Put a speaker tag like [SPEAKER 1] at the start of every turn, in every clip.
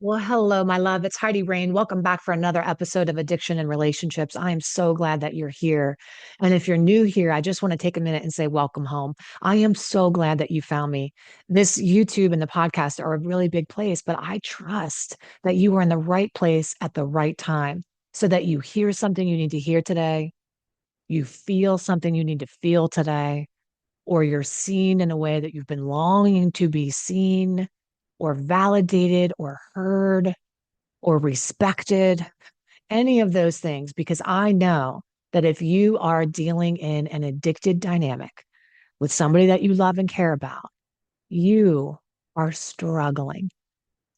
[SPEAKER 1] Well, hello, my love. It's Heidi Rain. Welcome back for another episode of Addiction and Relationships. I am so glad that you're here. And if you're new here, I just want to take a minute and say welcome home. I am so glad that you found me. This YouTube and the podcast are a really big place, but I trust that you are in the right place at the right time so that you hear something you need to hear today, you feel something you need to feel today, or you're seen in a way that you've been longing to be seen or validated or heard or respected, any of those things, because I know that if you are dealing in an addicted dynamic with somebody that you love and care about, you are struggling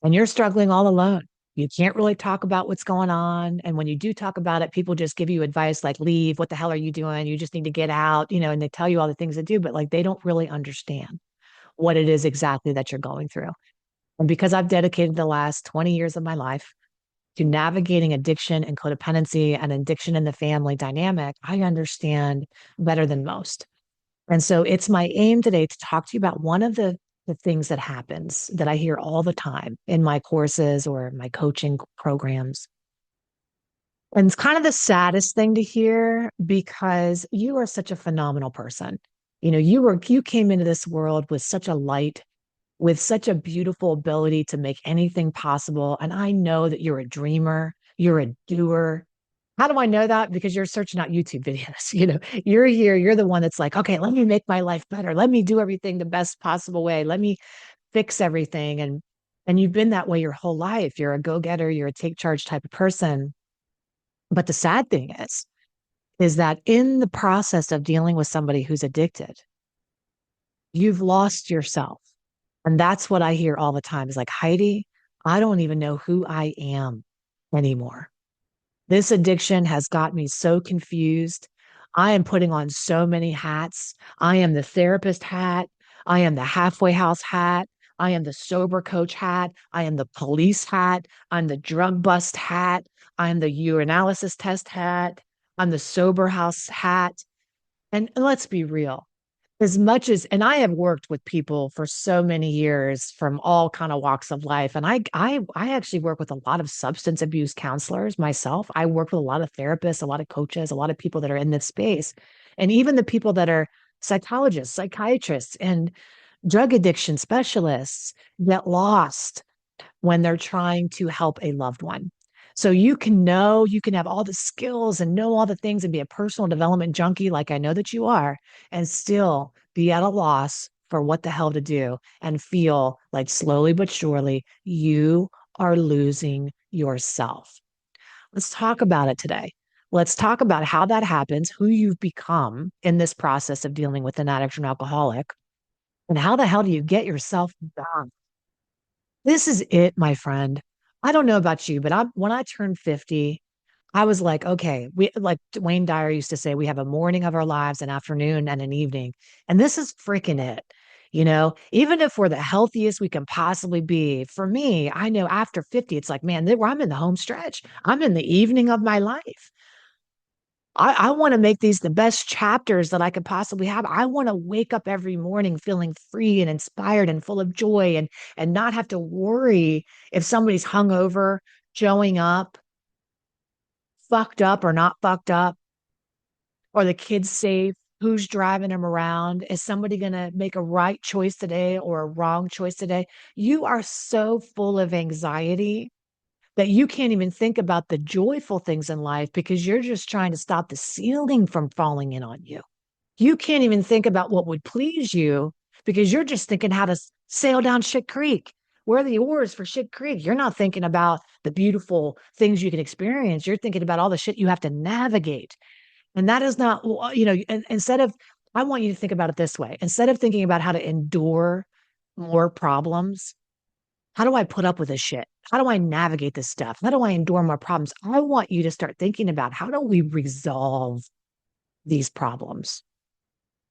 [SPEAKER 1] and you're struggling all alone. You can't really talk about what's going on. And when you do talk about it, people just give you advice like, leave. What the hell are you doing? You just need to get out, and they tell you all the things to do, but like they don't really understand what it is exactly that you're going through. And because I've dedicated the last 20 years of my life to navigating addiction and codependency and addiction in the family dynamic, I understand better than most. And so it's my aim today to talk to you about one of the things that happens that I hear all the time in my courses or my coaching programs. And it's kind of the saddest thing to hear because you are such a phenomenal person. You came into this world with such a light, with such a beautiful ability to make anything possible. And I know that you're a dreamer, you're a doer. How do I know that? Because you're searching out YouTube videos. You're here, you're the one that's like, okay, let me make my life better. Let me do everything the best possible way. Let me fix everything. And you've been that way your whole life. You're a go-getter, you're a take charge type of person. But the sad thing is that in the process of dealing with somebody who's addicted, you've lost yourself. And that's what I hear all the time is like, Heidi, I don't even know who I am anymore. This addiction has got me so confused. I am putting on so many hats. I am the therapist hat. I am the halfway house hat. I am the sober coach hat. I am the police hat. I'm the drug bust hat. I'm the urinalysis test hat. I'm the sober house hat. And let's be real, as much as and I have worked with people for so many years from all kind of walks of life, and I actually work with a lot of substance abuse counselors myself. I work with a lot of therapists, a lot of coaches, a lot of people that are in this space, and even the people that are psychologists, psychiatrists, and drug addiction specialists get lost when they're trying to help a loved one. So you can have all the skills and know all the things and be a personal development junkie, like I know that you are, and still be at a loss for what the hell to do and feel like slowly but surely you are losing yourself. Let's talk about it today. Let's talk about how that happens, who you've become in this process of dealing with an addict or an alcoholic, and how the hell do you get yourself back? This is it, my friend. I don't know about you, but when I turned 50, I was like, okay, we like Wayne Dyer used to say, we have a morning of our lives, an afternoon, and an evening. And this is freaking it. Even if we're the healthiest we can possibly be, for me, I know after 50, it's like, man, I'm in the home stretch. I'm in the evening of my life. I want to make these the best chapters that I could possibly have. I want to wake up every morning feeling free and inspired and full of joy and not have to worry if somebody's hungover, showing up, fucked up or not fucked up, or the kids safe, who's driving them around. Is somebody going to make a right choice today or a wrong choice today? You are so full of anxiety that you can't even think about the joyful things in life because you're just trying to stop the ceiling from falling in on you. You can't even think about what would please you because you're just thinking how to sail down shit creek. Where are the oars for shit creek? You're not thinking about the beautiful things you can experience. You're thinking about all the shit you have to navigate. And that is not, instead of, I want you to think about it this way. Instead of thinking about how to endure more problems, how do I put up with this shit? How do I navigate this stuff? How do I endure more problems? I want you to start thinking about how do we resolve these problems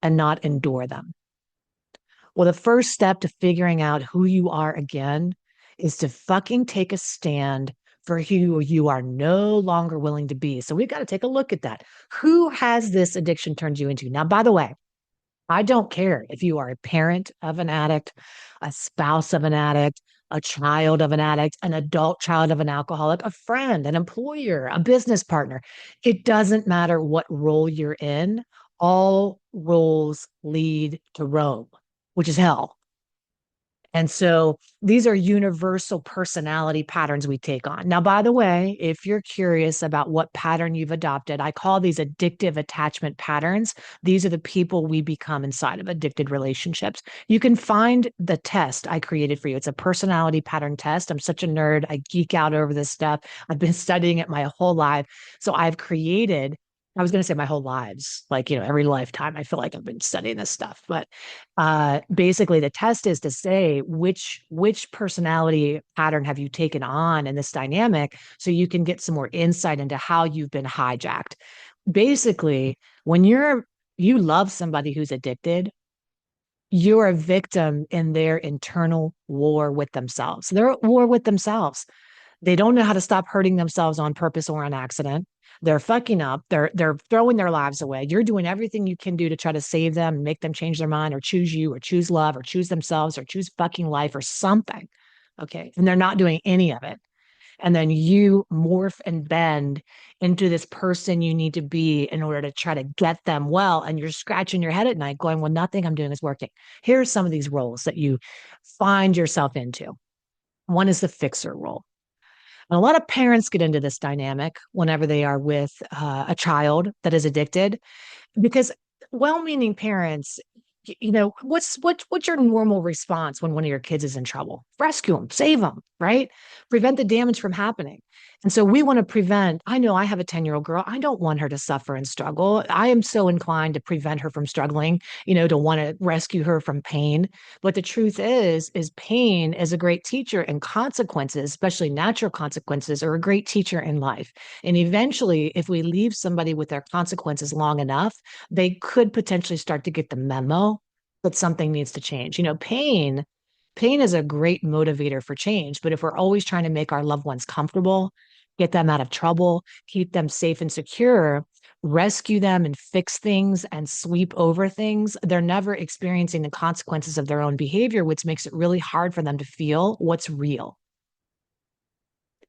[SPEAKER 1] and not endure them. Well, the first step to figuring out who you are again is to fucking take a stand for who you are no longer willing to be. So we've got to take a look at that. Who has this addiction turned you into? Now, by the way, I don't care if you are a parent of an addict, a spouse of an addict, a child of an addict, an adult child of an alcoholic, a friend, an employer, a business partner. It doesn't matter what role you're in. All roles lead to Rome, which is hell. And so these are universal personality patterns we take on. Now, by the way, if you're curious about what pattern you've adopted, I call these addictive attachment patterns. These are the people we become inside of addicted relationships. You can find the test I created for you. It's a personality pattern test. I'm such a nerd. I geek out over this stuff. I've been studying it my whole life. So I've created, I was going to say my whole lives, like, every lifetime. I feel like I've been studying this stuff, but basically the test is to say which personality pattern have you taken on in this dynamic so you can get some more insight into how you've been hijacked. Basically, when you love somebody who's addicted, you're a victim in their internal war with themselves. They're at war with themselves. They don't know how to stop hurting themselves on purpose or on accident. They're fucking up. They're throwing their lives away. You're doing everything you can do to try to save them and make them change their mind or choose you or choose love or choose themselves or choose fucking life or something. Okay. And they're not doing any of it. And then you morph and bend into this person you need to be in order to try to get them well. And you're scratching your head at night going, well, nothing I'm doing is working. Here's some of these roles that you find yourself into. One is the fixer role. And a lot of parents get into this dynamic whenever they are with a child that is addicted, because well-meaning parents, what's your normal response when one of your kids is in trouble? Rescue them, save them, right? Prevent the damage from happening. And so we want to prevent. I know I have a 10-year-old girl. I don't want her to suffer and struggle. I am so inclined to prevent her from struggling, to want to rescue her from pain. But the truth is pain is a great teacher, and consequences, especially natural consequences, are a great teacher in life. And eventually, if we leave somebody with their consequences long enough, they could potentially start to get the memo that something needs to change. Pain is a great motivator for change, but if we're always trying to make our loved ones comfortable, get them out of trouble, keep them safe and secure, rescue them and fix things and sweep over things, they're never experiencing the consequences of their own behavior, which makes it really hard for them to feel what's real.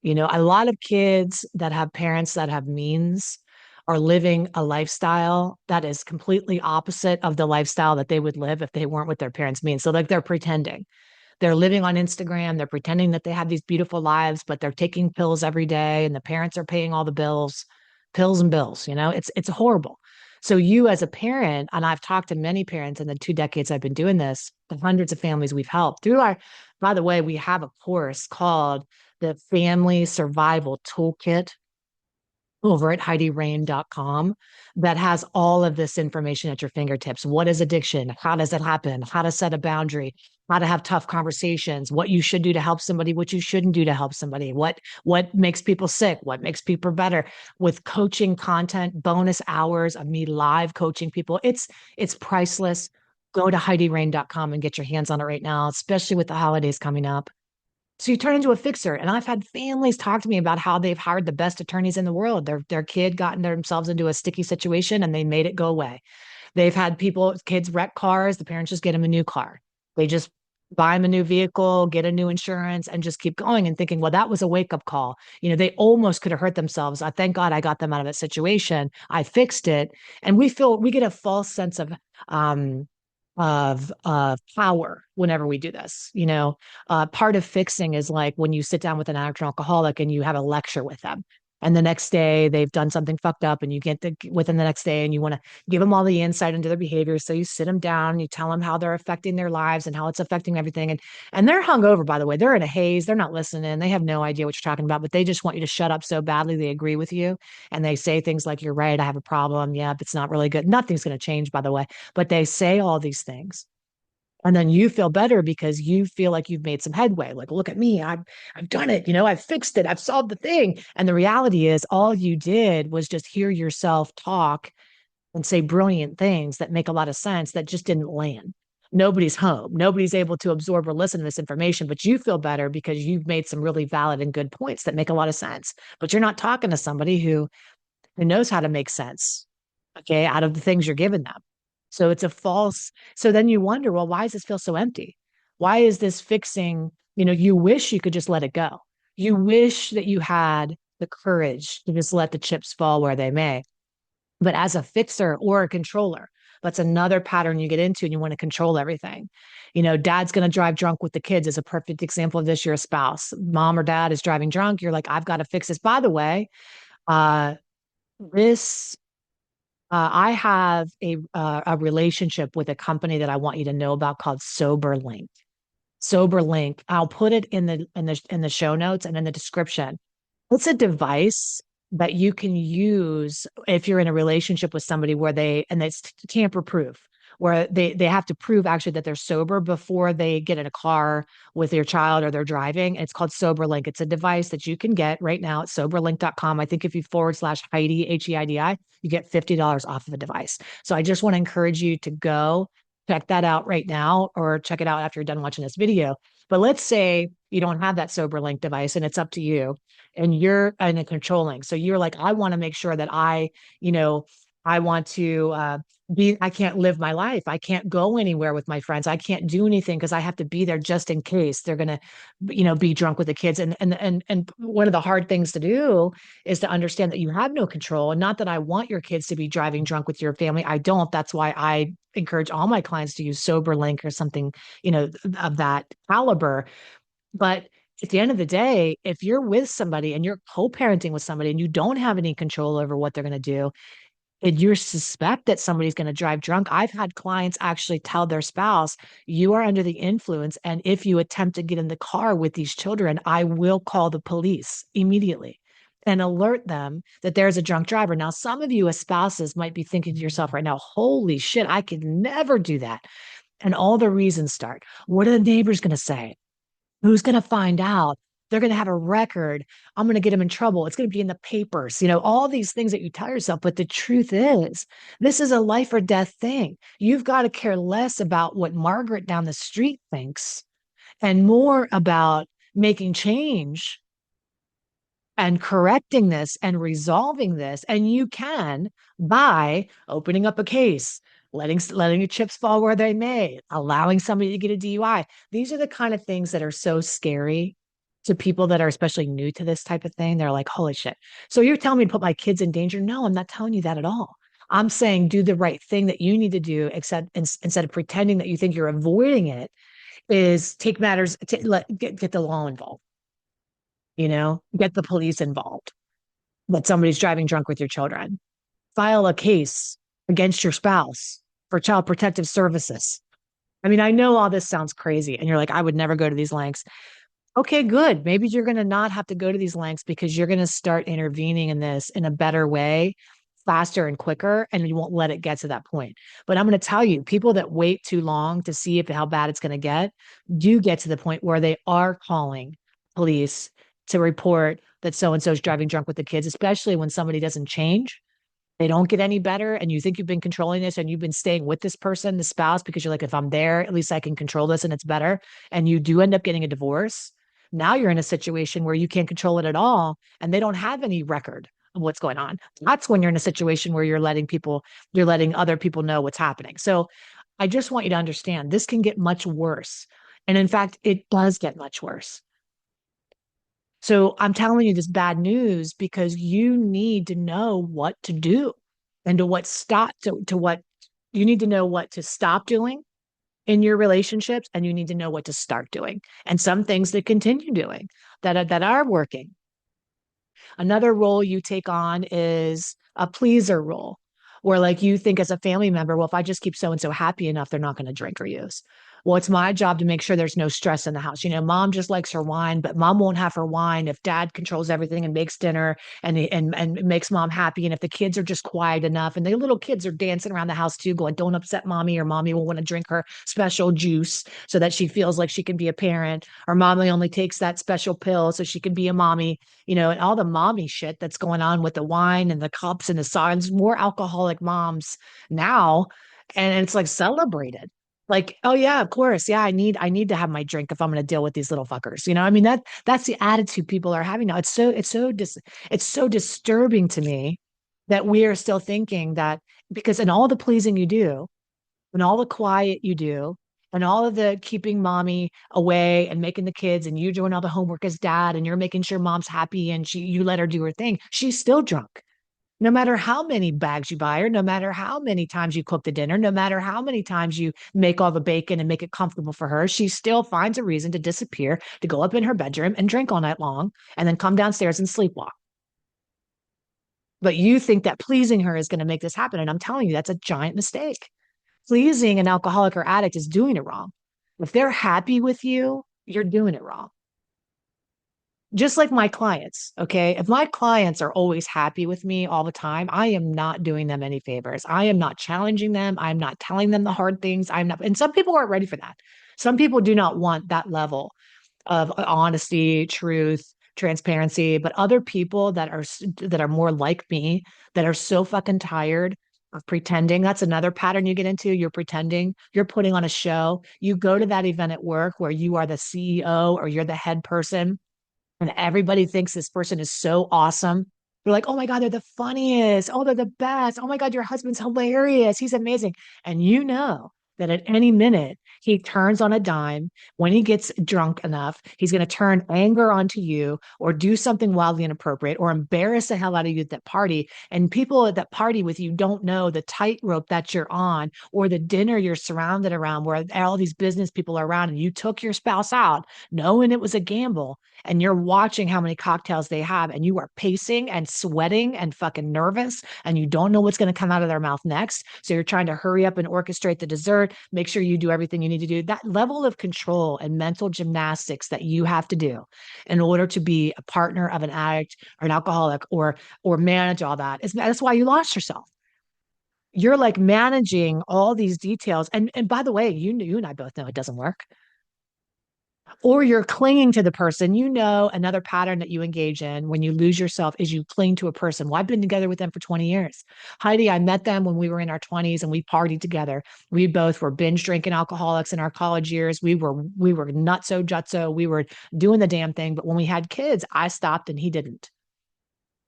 [SPEAKER 1] A lot of kids that have parents that have means are living a lifestyle that is completely opposite of the lifestyle that they would live if they weren't with their parents' means. So, like, they're pretending. They're living on Instagram. They're pretending that they have these beautiful lives, but they're taking pills every day, and the parents are paying all the bills, pills and bills. It's horrible. So you as a parent, and I've talked to many parents in the 2 decades I've been doing this, the hundreds of families we've helped through our, by the way, we have a course called the Family Survival Toolkit over at HeidiRain.com that has all of this information at your fingertips. What is addiction? How does it happen? How to set a boundary? How to have tough conversations? What you should do to help somebody? What you shouldn't do to help somebody? What makes people sick? What makes people better? With coaching content, bonus hours of me live coaching people. It's priceless. Go to HeidiRain.com and get your hands on it right now, especially with the holidays coming up. So you turn into a fixer. And I've had families talk to me about how they've hired the best attorneys in the world. Their kid got themselves into a sticky situation and they made it go away. They've had kids wreck cars. The parents just get them a new car. They just buy them a new vehicle, get a new insurance, and just keep going and thinking, well, that was a wake up call. They almost could have hurt themselves. I thank God I got them out of that situation. I fixed it. And we get a false sense um, of power whenever we do this. Part of fixing is like when you sit down with an addict or alcoholic and you have a lecture with them. And the next day they've done something fucked up, and you get within the next day and you want to give them all the insight into their behavior. So you sit them down, you tell them how they're affecting their lives and how it's affecting everything. And they're hungover, by the way. They're in a haze. They're not listening. They have no idea what you're talking about, but they just want you to shut up so badly they agree with you. And they say things like, you're right, I have a problem. Yeah, it's not really good. Nothing's going to change, by the way. But they say all these things. And then you feel better because you feel like you've made some headway. Like, look at me, I've done it. I've fixed it. I've solved the thing. And the reality is, all you did was just hear yourself talk and say brilliant things that make a lot of sense that just didn't land. Nobody's home. Nobody's able to absorb or listen to this information, but you feel better because you've made some really valid and good points that make a lot of sense. But you're not talking to somebody who knows how to make sense, okay, out of the things you're giving them. So it's a false. So then you wonder, well, why does this feel so empty? Why is this fixing? You wish you could just let it go. You wish that you had the courage to just let the chips fall where they may. But as a fixer or a controller, that's another pattern you get into and you want to control everything. Dad's going to drive drunk with the kids is a perfect example of this. You're a spouse. Mom or dad is driving drunk. You're like, I've got to fix this. By the way, uh, this I have a relationship with a company that I want you to know about called SoberLink. SoberLink. I'll put it in the show notes and in the description. It's a device that you can use if you're in a relationship with somebody where and it's tamper proof, where they have to prove actually that they're sober before they get in a car with your child or they're driving. It's called SoberLink. It's a device that you can get right now at soberlink.com. I think if you / Heidi, Heidi, you get $50 off of a device. So I just want to encourage you to go check that out right now or check it out after you're done watching this video. But let's say you don't have that SoberLink device and it's up to you and you're in a controlling. So you're like, I want to make sure that you know, I want to I can't live my life. I can't go anywhere with my friends. I can't do anything because I have to be there just in case they're gonna, be drunk with the kids. And one of the hard things to do is to understand that you have no control. And not that I want your kids to be driving drunk with your family. I don't. That's why I encourage all my clients to use SoberLink or something, of that caliber. But at the end of the day, if you're with somebody and you're co-parenting with somebody and you don't have any control over what they're going to do, and you suspect that somebody's going to drive drunk, I've had clients actually tell their spouse, you are under the influence. And if you attempt to get in the car with these children, I will call the police immediately and alert them that there's a drunk driver. Now, some of you as spouses might be thinking to yourself right now, holy shit, I could never do that. And all the reasons start. What are the neighbors going to say? Who's going to find out? They're going to have a record. I'm going to get them in trouble. It's going to be in the papers, all these things that you tell yourself. But the truth is, this is a life or death thing. You've got to care less about what Margaret down the street thinks and more about making change and correcting this and resolving this. And you can by opening up a case, letting your chips fall where they may, allowing somebody to get a DUI. These are the kind of things that are so scary to people that are especially new to this type of thing. They're like, holy shit. So you're telling me to put my kids in danger? No, I'm not telling you that at all. I'm saying do the right thing that you need to do, except instead of pretending that you think you're avoiding it, is take matters, get the law involved, get the police involved, that somebody's driving drunk with your children. File a case against your spouse for child protective services. I mean, I know all this sounds crazy and you're like, I would never go to these lengths. Okay, good. Maybe you're going to not have to go to these lengths because you're going to start intervening in this in a better way, faster and quicker, and you won't let it get to that point. But I'm going to tell you, people that wait too long to see how bad it's going to get, do get to the point where they are calling police to report that so and so is driving drunk with the kids, especially when somebody doesn't change. They don't get any better, and you think you've been controlling this and you've been staying with this person, the spouse, because you're like, if I'm there, at least I can control this and it's better. And you do end up getting a divorce. Now you're in a situation where you can't control it at all, and they don't have any record of what's going on. That's when you're in a situation where you're letting other people know what's happening. So I just want you to understand this can get much worse. And in fact, it does get much worse. So I'm telling you this bad news because you need to know what to do and to what you need to know what to stop doing in your relationships, and you need to know what to start doing and some things to continue doing that are working. Another role you take on is a pleaser role, where like you think as a family member, well, if I just keep so and so happy enough, they're not going to drink or use. Well, it's my job to make sure there's no stress in the house. Mom just likes her wine, but mom won't have her wine if dad controls everything and makes dinner and makes mom happy. And if the kids are just quiet enough and the little kids are dancing around the house too, going, don't upset mommy, or mommy will want to drink her special juice so that she feels like she can be a parent, or mommy only takes that special pill so she can be a mommy, and all the mommy shit that's going on with the wine and the cups and the signs, more alcoholic moms now. And it's like celebrated. Like, oh yeah, of course. Yeah, I need to have my drink if I'm going to deal with these little fuckers. I mean, that's the attitude people are having now. It's so disturbing to me that we are still thinking that, because in all the pleasing you do, and all the quiet you do and all of the keeping mommy away and making the kids and you doing all the homework as dad and you're making sure mom's happy and you let her do her thing, she's still drunk. No matter how many bags you buy her, no matter how many times you cook the dinner, no matter how many times you make all the bacon and make it comfortable for her, she still finds a reason to disappear, to go up in her bedroom and drink all night long, and then come downstairs and sleepwalk. But you think that pleasing her is going to make this happen. And I'm telling you, that's a giant mistake. Pleasing an alcoholic or addict is doing it wrong. If they're happy with you, you're doing it wrong. Just like my clients, okay? If my clients are always happy with me all the time, I am not doing them any favors. I am not challenging them. I'm not telling them the hard things. I'm not, and some people aren't ready for that. Some people do not want that level of honesty, truth, transparency, but other people that are more like me, that are so fucking tired of pretending. That's another pattern you get into. You're pretending, you're putting on a show. You go to that event at work where you are the CEO or you're the head person and everybody thinks this person is so awesome. They're like, oh my God, they're the funniest. Oh, they're the best. Oh my God, your husband's hilarious. He's amazing. And you know that at any minute he turns on a dime. When he gets drunk enough, he's going to turn anger onto you or do something wildly inappropriate or embarrass the hell out of you at that party. And people at that party with you don't know the tightrope that you're on or the dinner you're surrounded around where all these business people are around and you took your spouse out knowing it was a gamble and you're watching how many cocktails they have and you are pacing and sweating and fucking nervous and you don't know what's going to come out of their mouth next. So you're trying to hurry up and orchestrate the dessert, make sure you do everything you need to do. That level of control and mental gymnastics that you have to do in order to be a partner of an addict or an alcoholic or manage all that is that's why you lost yourself. You're like managing all these details. And by the way, you and I both know it doesn't work, or you're clinging to the person. You know, another pattern that you engage in when you lose yourself is you cling to a person. Well, I've been together with them for 20 years. Heidi, I met them when we were in our 20s and we partied together. We both were binge drinking alcoholics in our college years. We were nutso jutso. We were doing the damn thing. But when we had kids, I stopped and he didn't.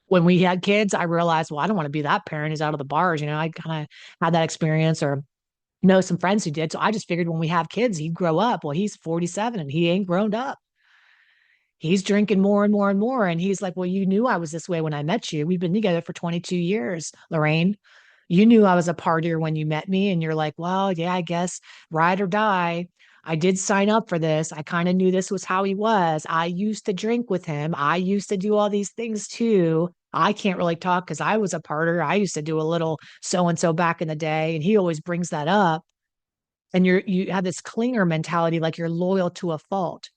[SPEAKER 1] When we had kids, I realized, well, I don't want to be that parent who's out of the bars. I kind of had that experience or know some friends who did. So I just figured when we have kids, he'd grow up. Well, he's 47 and he ain't grown up. He's drinking more and more and more. And he's like, well, you knew I was this way when I met you. We've been together for 22 years, Lorraine. You knew I was a partier when you met me. And you're like, well, yeah, I guess ride or die. I did sign up for this. I kind of knew this was how he was. I used to drink with him. I used to do all these things too. I can't really talk because I was a partier. I used to do a little so and so back in the day. And he always brings that up. And you have this clinger mentality, like you're loyal to a fault.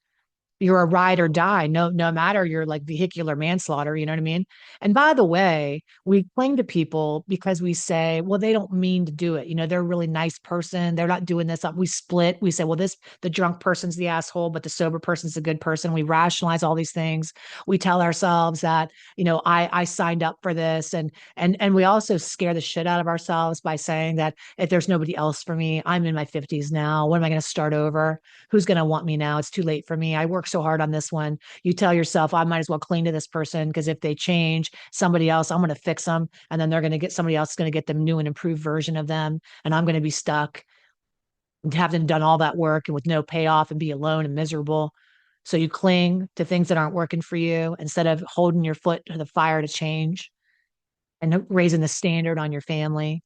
[SPEAKER 1] You're a ride or die, no matter your like vehicular manslaughter, you know what I mean? And by the way, we cling to people because we say, well, they don't mean to do it. They're a really nice person. They're not doing this. We split. We say, well, the drunk person's the asshole, but the sober person's the good person. We rationalize all these things. We tell ourselves that, I signed up for this. And we also scare the shit out of ourselves by saying that if there's nobody else for me, I'm in my 50s now. When am I going to start over? Who's going to want me now? It's too late for me. I work so hard on this one. You tell yourself, I might as well cling to this person because if they change somebody else, I'm going to fix them. And then they're going to get somebody else going to get the new and improved version of them. And I'm going to be stuck and having done all that work and with no payoff and be alone and miserable. So you cling to things that aren't working for you instead of holding your foot to the fire to change and raising the standard on your family.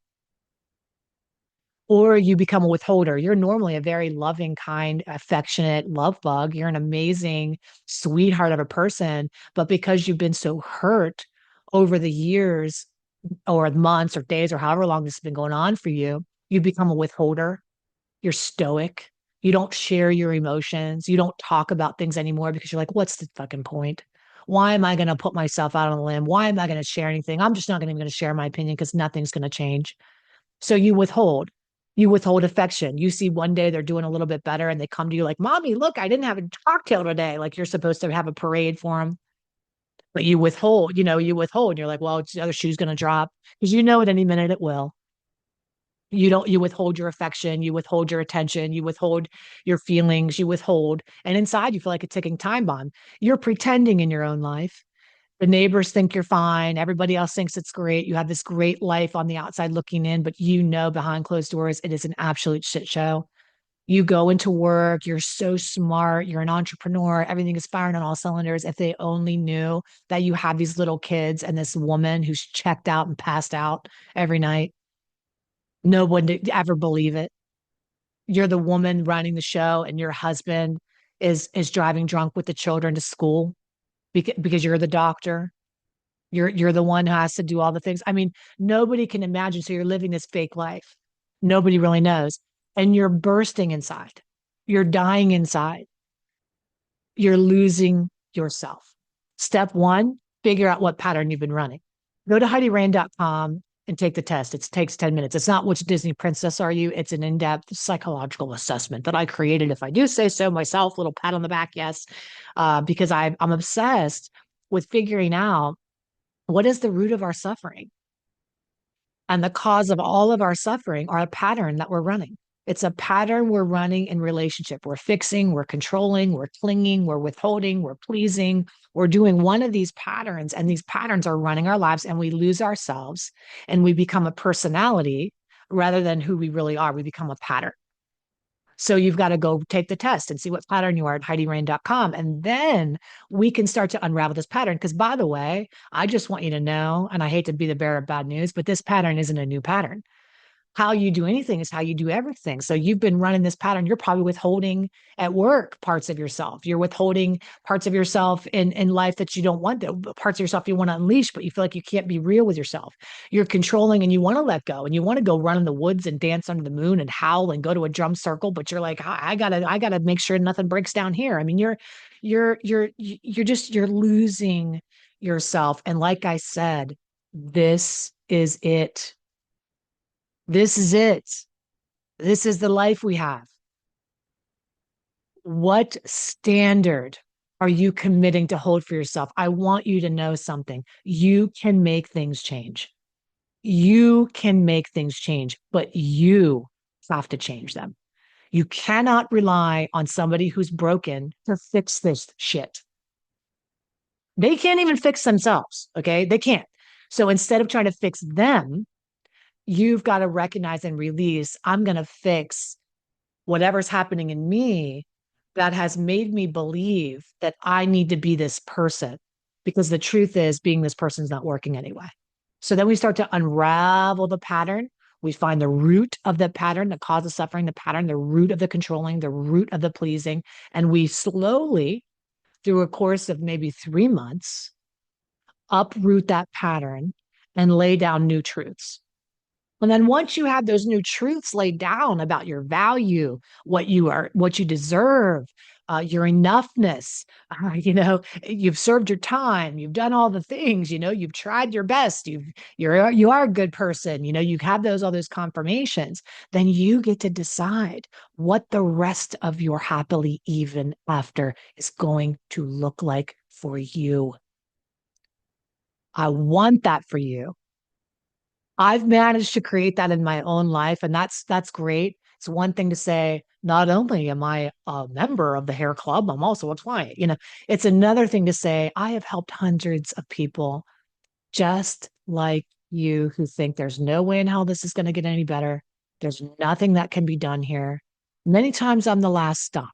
[SPEAKER 1] Or you become a withholder. You're normally a very loving, kind, affectionate love bug. You're an amazing sweetheart of a person. But because you've been so hurt over the years or months or days or however long this has been going on for you, you become a withholder. You're stoic. You don't share your emotions. You don't talk about things anymore because you're like, what's the fucking point? Why am I going to put myself out on a limb? Why am I going to share anything? I'm just not going to share my opinion because nothing's going to change. So you withhold. You withhold affection. You see one day they're doing a little bit better and they come to you like, Mommy, look, I didn't have a cocktail today. Like you're supposed to have a parade for them. But you withhold. You're like, well, the other shoe's going to drop because you know at any minute it will. You withhold your affection, you withhold your attention, you withhold your feelings, you withhold. And inside you feel like a ticking time bomb. You're pretending in your own life The neighbors think you're fine. Everybody else thinks it's great. You have this great life on the outside looking in, but you know behind closed doors, it is an absolute shit show. You go into work, you're so smart, you're an entrepreneur, everything is firing on all cylinders. If they only knew that you have these little kids and this woman who's checked out and passed out every night, no one would ever believe it. You're the woman running the show and your husband is driving drunk with the children to school because you're the doctor. You're the one who has to do all the things. I mean, nobody can imagine. So you're living this fake life. Nobody really knows. And you're bursting inside. You're dying inside. You're losing yourself. Step one, figure out what pattern you've been running. Go to HeidiRain.com and take the test. It takes 10 minutes. It's not which Disney princess are you. It's an in-depth psychological assessment that I created, if I do say so myself, little pat on the back, yes, because I'm obsessed with figuring out what is the root of our suffering. And the cause of all of our suffering are a pattern that we're running. It's a pattern we're running in relationship. We're fixing, we're controlling, we're clinging, we're withholding, we're pleasing. We're doing one of these patterns, and these patterns are running our lives, and we lose ourselves and we become a personality rather than who we really are. We become a pattern. So you've got to go take the test and see what pattern you are at HeidiRain.com. And then we can start to unravel this pattern. Because by the way, I just want you to know, and I hate to be the bearer of bad news, but this pattern isn't a new pattern. How you do anything is how you do everything. So you've been running this pattern. You're probably withholding at work parts of yourself. You're withholding parts of yourself in life that you don't want, parts of yourself you want to unleash, but you feel like you can't be real with yourself. You're controlling and you want to let go and you want to go run in the woods and dance under the moon and howl and go to a drum circle, but you're like, I gotta make sure nothing breaks down here. I mean, you're losing yourself. And like I said, this is it. This is it. This is the life we have. What standard are you committing to hold for yourself? I want you to know something. You can make things change. You can make things change, but you have to change them. You cannot rely on somebody who's broken to fix this shit. They can't even fix themselves. Okay. They can't. So instead of trying to fix them, you've got to recognize and release, I'm going to fix whatever's happening in me that has made me believe that I need to be this person. Because the truth is, being this person is not working anyway. So then we start to unravel the pattern. We find the root of the pattern, the cause of suffering, the pattern, the root of the controlling, the root of the pleasing. And we slowly, through a course of maybe 3 months, uproot that pattern and lay down new truths. And then once you have those new truths laid down about your value, what you are, what you deserve, your enoughness, you've served your time, you've done all the things, you've tried your best, you are a good person, you have all those confirmations, then you get to decide what the rest of your happily even after is going to look like for you. I want that for you. I've managed to create that in my own life, and that's great. It's one thing to say, not only am I a member of the hair club, I'm also a client. It's another thing to say, I have helped hundreds of people just like you who think there's no way in hell this is going to get any better. There's nothing that can be done here. Many times I'm the last stop.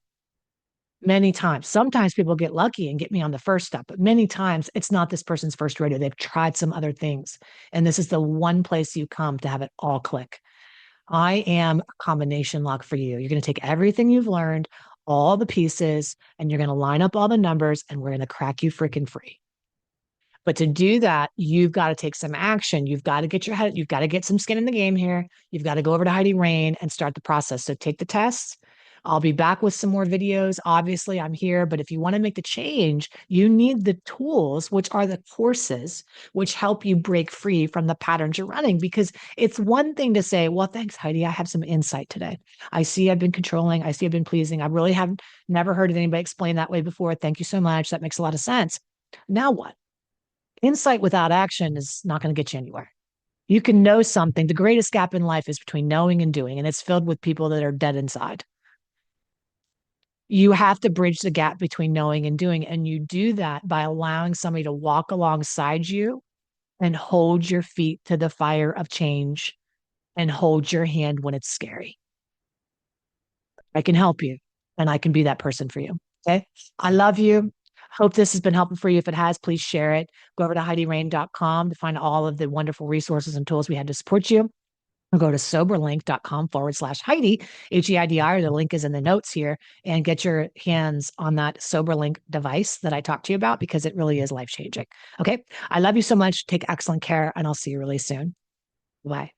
[SPEAKER 1] Many times. Sometimes people get lucky and get me on the first step, but many times it's not this person's first rodeo. They've tried some other things. And this is the one place you come to have it all click. I am a combination lock for you. You're going to take everything you've learned, all the pieces, and you're going to line up all the numbers, and we're going to crack you freaking free. But to do that, you've got to take some action. You've got to get your head, you've got to get some skin in the game here. You've got to go over to Heidi Rain and start the process. So take the tests. I'll be back with some more videos. Obviously, I'm here, but if you want to make the change, you need the tools, which are the courses, which help you break free from the patterns you're running. Because it's one thing to say, well, thanks, Heidi. I have some insight today. I see I've been controlling. I see I've been pleasing. I really have never heard of anybody explain that way before. Thank you so much. That makes a lot of sense. Now what? Insight without action is not going to get you anywhere. You can know something. The greatest gap in life is between knowing and doing, and it's filled with people that are dead inside. You have to bridge the gap between knowing and doing. And you do that by allowing somebody to walk alongside you and hold your feet to the fire of change and hold your hand when it's scary. I can help you and I can be that person for you. Okay. I love you. Hope this has been helpful for you. If it has, please share it. Go over to HeidiRain.com to find all of the wonderful resources and tools we had to support you. Or go to soberlink.com/Heidi, HEIDI, or the link is in the notes here, and get your hands on that SoberLink device that I talked to you about because it really is life changing. Okay. I love you so much. Take excellent care, and I'll see you really soon. Bye.